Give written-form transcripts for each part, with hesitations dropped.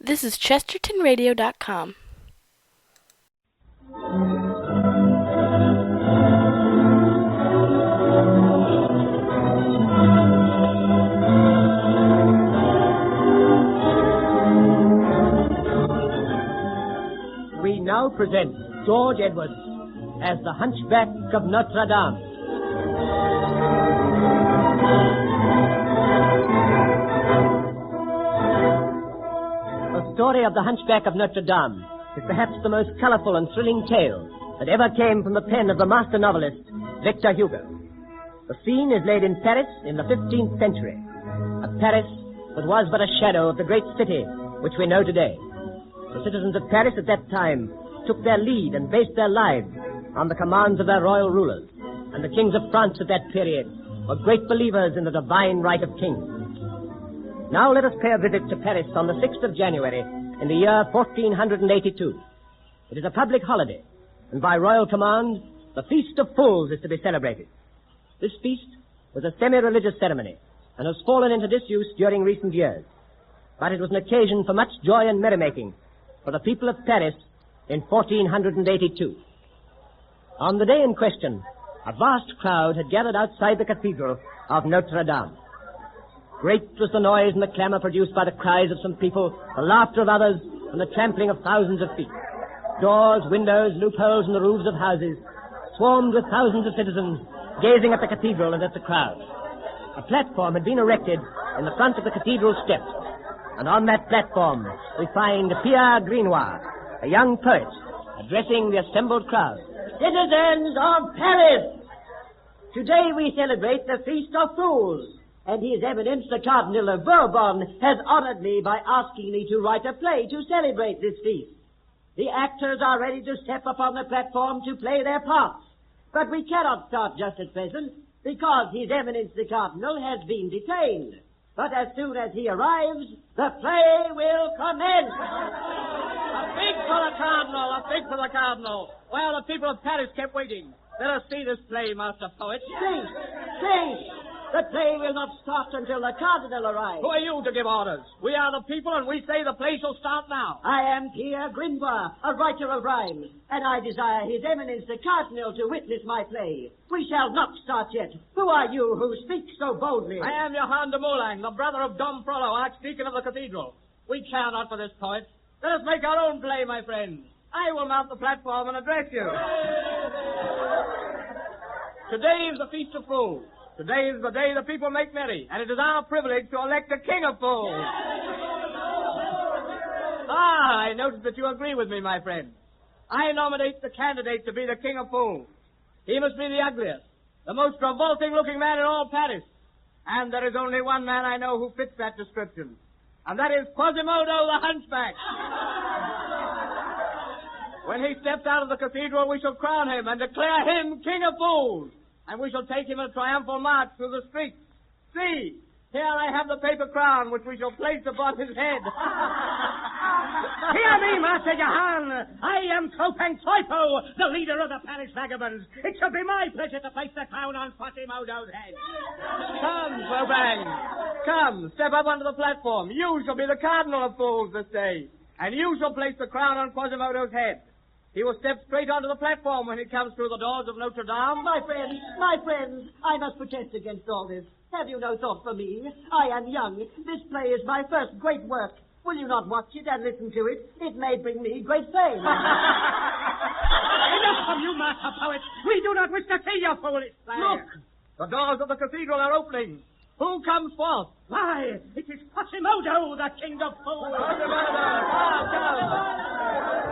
This is ChestertonRadio.com. We now present George Edwards as the Hunchback of Notre-Dame. The story of the Hunchback of Notre-Dame is perhaps the most colorful and thrilling tale that ever came from the pen of the master novelist, Victor Hugo. The scene is laid in Paris in the 15th century, a Paris that was but a shadow of the great city which we know today. The citizens of Paris at that time took their lead and based their lives on the commands of their royal rulers, and the kings of France at that period were great believers in the divine right of kings. Now let us pay a visit to Paris on the 6th of January in the year 1482. It is a public holiday, and by royal command, the Feast of Fools is to be celebrated. This feast was a semi-religious ceremony and has fallen into disuse during recent years, but it was an occasion for much joy and merrymaking for the people of Paris in 1482. On the day in question, a vast crowd had gathered outside the cathedral of Notre-Dame. Great was the noise and the clamor produced by the cries of some people, the laughter of others, and the trampling of thousands of feet. Doors, windows, loopholes, and the roofs of houses swarmed with thousands of citizens gazing at the cathedral and at the crowd. A platform had been erected in the front of the cathedral steps, and on that platform we find Pierre Grenoir, a young poet, addressing the assembled crowd. Citizens of Paris, today we celebrate the Feast of Fools, and His Eminence the Cardinal of Bourbon has honored me by asking me to write a play to celebrate this feast. The actors are ready to step upon the platform to play their parts, but we cannot start just at present because His Eminence the Cardinal has been detained. But as soon as he arrives, the play will commence. A fig for the Cardinal, a fig for the Cardinal. Well, the people of Paris kept waiting. Let us see this play, Master Poet. Cease! The play will not start until the Cardinal arrives. Who are you to give orders? We are the people, and we say the play shall start now. I am Pierre Grenoir, a writer of rhymes, and I desire His Eminence the Cardinal to witness my play. We shall not start yet. Who are you who speak so boldly? I am Johann de Moulin, the brother of Tom Frollo, Archdeacon of the Cathedral. We care not for this poet. Let us make our own play, my friends. I will mount the platform and address you. Today is the Feast of Fools. Today is the day the people make merry, and it is our privilege to elect a king of fools. I notice that you agree with me, my friend. I nominate the candidate to be the king of fools. He must be the ugliest, the most revolting-looking man in all Paris. And there is only one man I know who fits that description, and that is Quasimodo the Hunchback. When he steps out of the cathedral, we shall crown him and declare him king of fools. And we shall take him in a triumphal march through the streets. See, here I have the paper crown, which we shall place upon his head. Hear me, Master Johann. I am Clopin Troipo, the leader of the Paris vagabonds. It shall be my pleasure to place the crown on Quasimodo's head. Come, Clopin. Come, step up onto the platform. You shall be the Cardinal of Fools this day. And you shall place the crown on Quasimodo's head. He will step straight onto the platform when he comes through the doors of Notre-Dame. My friends, I must protest against all this. Have you no thought for me? I am young. This play is my first great work. Will you not watch it and listen to it? It may bring me great fame. Enough from you, Master Poet. We do not wish to see your foolish play. Look, the doors of the cathedral are opening. Who comes forth? Why, it is Quasimodo, the king of fools.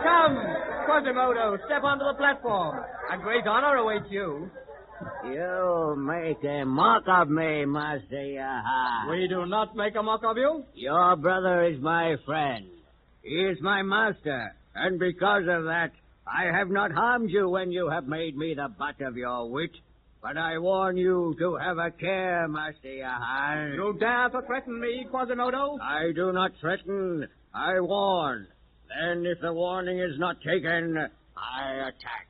Come, Quasimodo, step onto the platform. A great honor awaits you. You make a mock of me, Master Yaha. We do not make a mock of you. Your brother is my friend. He is my master, and because of that, I have not harmed you when you have made me the butt of your wit. But I warn you to have a care, Master Yahan. You dare to threaten me, Quasimodo? I do not threaten. I warn. Then, if the warning is not taken, I attack.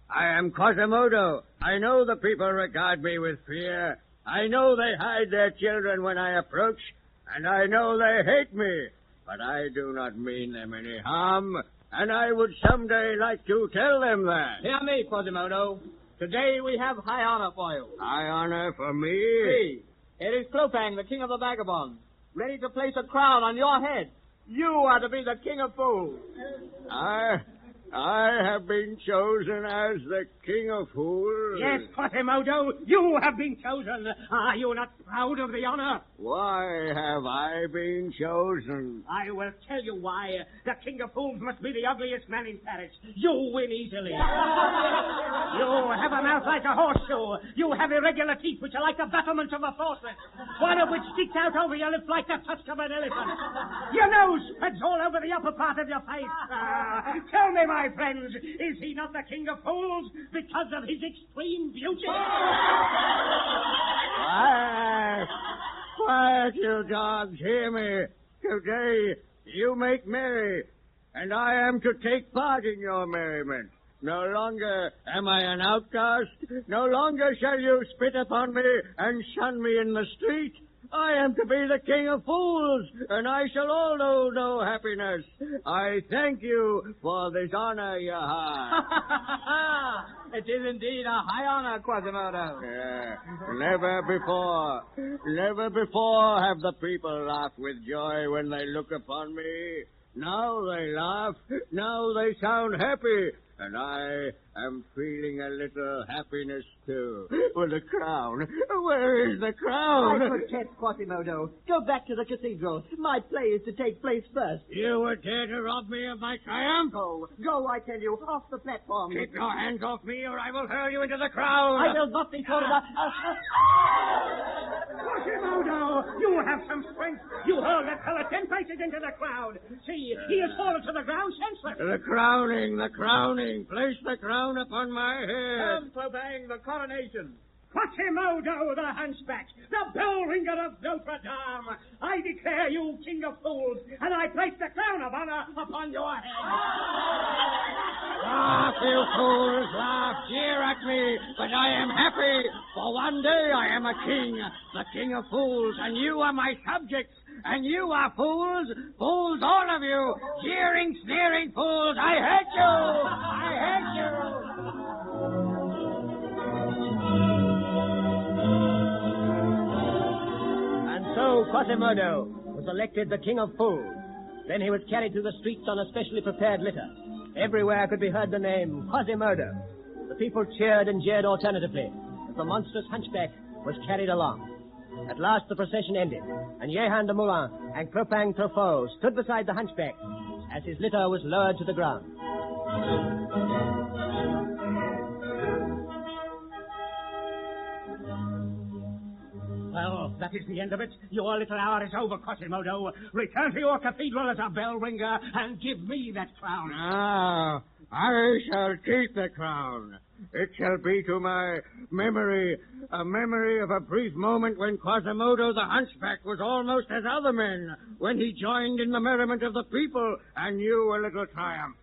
I am Quasimodo. I know the people regard me with fear. I know they hide their children when I approach, and I know they hate me. but I do not mean them any harm, and I would someday like to tell them that. Hear me, Quasimodo. Today we have high honor for you. High honor for me? See, it is Clopin, the king of the vagabonds, ready to place a crown on your head. You are to be the king of fools. I have been chosen as the king of fools. Yes, Quasimodo, you have been chosen. Are you not proud of the honor? Why have I been chosen? I will tell you why. The king of fools must be the ugliest man in Paris. You win easily. You have a mouth like a horseshoe. You have irregular teeth which are like the battlements of a fortress, one of which sticks out over your lips like the tusk of an elephant. Your nose spreads all over the upper part of your face. Tell me, my friends, is he not the king of fools because of his extreme beauty? Quiet, you dogs, hear me. Today you make merry, and I am to take part in your merriment. No longer am I an outcast. No longer shall you spit upon me and shun me in the street. I am to be the king of fools, and I shall all know no happiness. I thank you for this honor you have. It is indeed a high honor, Quasimodo. Never before have the people laughed with joy when they look upon me. Now they laugh, now they sound happy, and I am feeling a little happiness, too. For the crown. Where is the crown? I protest, Quasimodo. Go back to the cathedral. My play is to take place first. You would dare to rob me of my triumph? Go, I tell you, off the platform. Keep your hands off me, or I will hurl you into the crowd. I will not be called Quasimodo, you have some strength. You hurled that fellow 10 paces into the crowd. See, he has fallen to the ground senseless. The crowning. Place the crown upon my head. Come, Clopin, the coronation. Quasimodo, the hunchback, the bell ringer of Notre-Dame, I declare you king of fools, and I place the crown of honor upon your head. Laugh, you fools, laugh, jeer at me, but I am happy, for one day I am a king, the king of fools, and you are my subjects, and you are fools, fools all of you, jeering, sneering fools, I hate you, I hate you. So Quasimodo was elected the King of Fools. Then he was carried through the streets on a specially prepared litter. Everywhere could be heard the name Quasimodo. The people cheered and jeered alternately as the monstrous hunchback was carried along. At last the procession ended, and Jehan de Moulin and Clopin Truffaut stood beside the hunchback as his litter was lowered to the ground. Well, that is the end of it. Your little hour is over, Quasimodo. Return to your cathedral as a bell ringer and give me that crown. Ah, I shall keep the crown. It shall be to my memory, a memory of a brief moment when Quasimodo the hunchback was almost as other men, when he joined in the merriment of the people and knew a little triumph.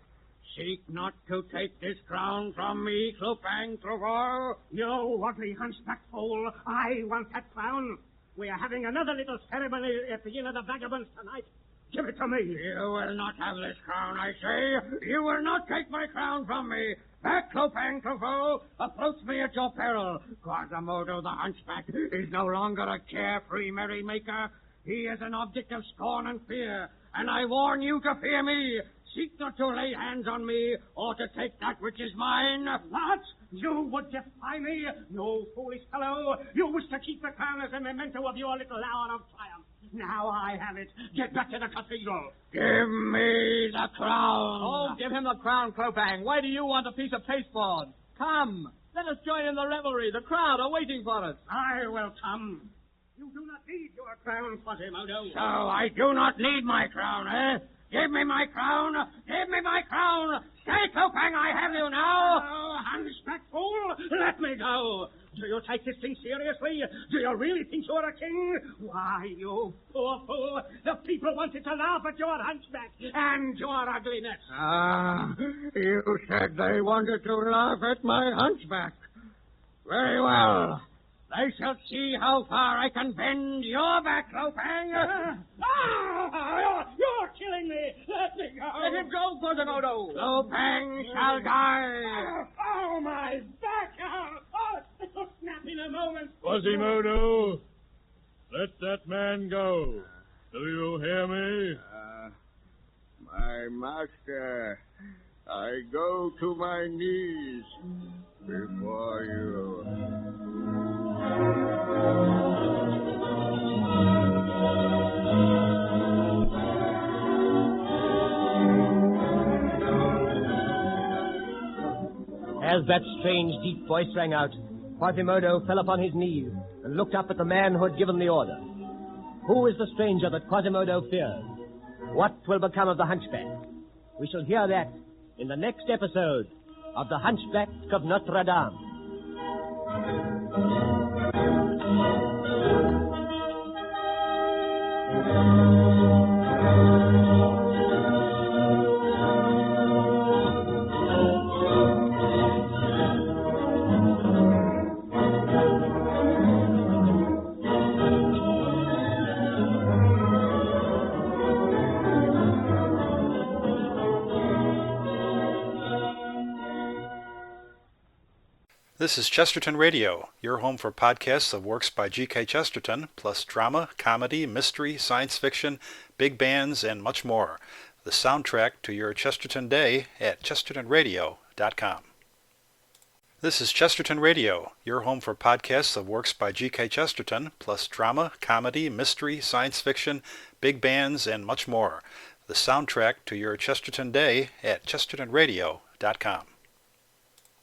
Seek not to take this crown from me, Clopin Truffaut. You ugly hunchback fool. I want that crown. We are having another little ceremony at the Inn of the Vagabonds tonight. Give it to me. You will not have this crown, I say. You will not take my crown from me. Back, Clopin Truffaut. Approach me at your peril. Quasimodo the hunchback is no longer a carefree merrymaker. He is an object of scorn and fear, and I warn you to fear me. Seek not to lay hands on me, or to take that which is mine. What? You would defy me? You foolish fellow. You wish to keep the crown as a memento of your little hour of triumph. Now I have it. Get back to the cathedral. Give me the crown. Oh, give him the crown, Clopin. Why do you want a piece of pasteboard? Come, let us join in the revelry. The crowd are waiting for us. I will come. You do not need your crown, Quasimodo. So I do not need my crown, eh? Give me my crown! Give me my crown! Stay, Clopin, I have you now! Oh, hunchback fool, let me go! Do you take this thing seriously? Do you really think you're a king? Why, you poor fool, the people wanted to laugh at your hunchback and your ugliness. Ah, you said they wanted to laugh at my hunchback. Very well. They shall see how far I can bend your back, Clopin. You're killing me. Let me go. Let him go, Quasimodo. No pang shall die. Oh, my back. Oh, it'll snap in a moment. Quasimodo, let that man go. Do you hear me? My master, I go to my knees before you. As that strange, deep voice rang out, Quasimodo fell upon his knees and looked up at the man who had given the order. Who is the stranger that Quasimodo fears? What will become of the hunchback? We shall hear that in the next episode of The Hunchback of Notre-Dame. This is Chesterton Radio, your home for podcasts of works by G.K. Chesterton, plus drama, comedy, mystery, science fiction, big bands, and much more. The soundtrack to your Chesterton day at chestertonradio.com. This is Chesterton Radio, your home for podcasts of works by G.K. Chesterton, plus drama, comedy, mystery, science fiction, big bands, and much more. The soundtrack to your Chesterton day at chestertonradio.com.